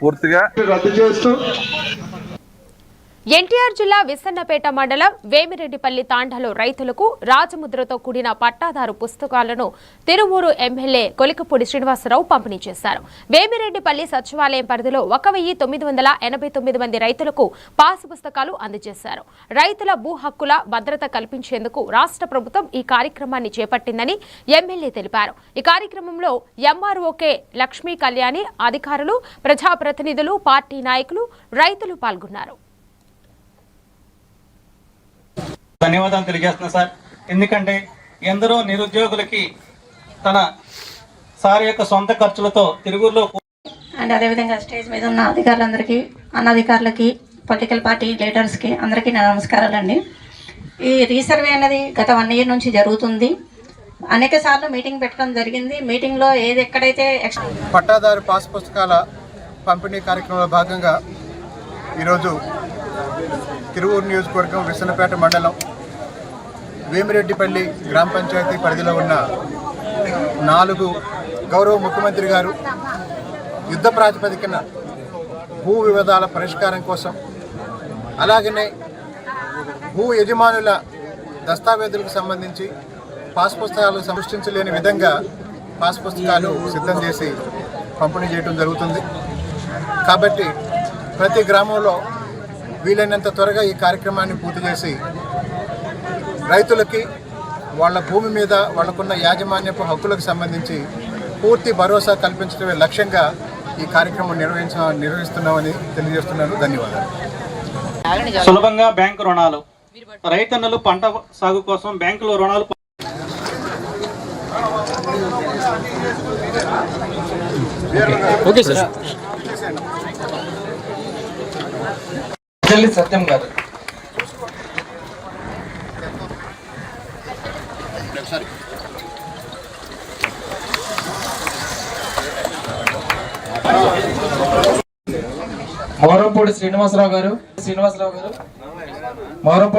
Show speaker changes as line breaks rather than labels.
పూర్తిగా
రద్దు చేస్తూ
ఎన్టీఆర్ జిల్లా విసన్నపేట మండలం వేమిరెడ్డిపల్లి తాండాలో రైతులకు రాజముద్రతో కూడిన పట్టాదారు పుస్తకాలను తిరువూరు ఎమ్మెల్యే కొలికపూడి శ్రీనివాసరావు పంపిణీ చేశారు. వేమిరెడ్డిపల్లి సచివాలయం పరిధిలో 1989 మంది రైతులకు పాసు పుస్తకాలు అందజేశారు. రైతుల భూ హక్కుల భద్రత కల్పించేందుకు రాష్ట్ర ప్రభుత్వం ఈ కార్యక్రమాన్ని చేపట్టిందని ఎమ్మెల్యే తెలిపారు. ఈ కార్యక్రమంలో ఎంఆర్ఓకే లక్ష్మీ కళ్యాణి, అధికారులు, ప్రజాప్రతినిధులు, పార్టీ నాయకులు, రైతులు పాల్గొన్నారు.
ధన్యవాదాలు తెలియజేస్తున్నా సార్. ఎందుకంటే ఎందరో నిరుద్యోగులకి తన సార్ యొక్క సొంత ఖర్చులతో తిరుగులో
అండ్ అదేవిధంగా స్టేజ్ మీద ఉన్న అధికారులందరికీ, అనధికారులకి, పొలిటికల్ పార్టీ లీడర్స్కి అందరికీ నా నమస్కారాలండి. ఈ రీసర్వే అన్నది గత 1 year నుంచి జరుగుతుంది. అనేక సార్లు మీటింగ్ పెట్టడం జరిగింది. మీటింగ్లో ఎక్కడైతే
పట్టాదారు పాస్ పుస్తకాల పంపిణీ కార్యక్రమంలో భాగంగా ఈరోజు తిరువూరు నియోజకవర్గం విసన్నపేట మండలం వేమిరెడ్డిపల్లి గ్రామ పంచాయతీ పరిధిలో ఉన్న 4 గౌరవ ముఖ్యమంత్రి గారు యుద్ధ ప్రాతిపదికన భూ వివాదాల పరిష్కారం కోసం, అలాగనే భూ యజమానుల దస్తావేజులకు సంబంధించి పాస్ పుస్తకాలు సృష్టించలేని విధంగా పాస్ పుస్తకాలు సిద్ధం చేసి పంపిణీ చేయడం జరుగుతుంది. కాబట్టి ప్రతి గ్రామంలో వీలైనంత త్వరగా ఈ కార్యక్రమాన్ని పూర్తి చేసి రైతులకి వాళ్ళ భూమి మీద వాళ్ళకున్న యాజమాన్యపు హక్కులకు సంబంధించి పూర్తి భరోసా కల్పించడమే లక్ష్యంగా ఈ కార్యక్రమం నిర్వహిస్తున్నామని తెలియజేస్తున్నాను. ధన్యవాదాలు.
సులభంగా బ్యాంకు రుణాలు, రైతన్నలు పంట సాగు కోసం బ్యాంకులో రుణాలు
సత్యం గారు మోరంపూడి శ్రీనివాసరావు గారు మోరంపూడి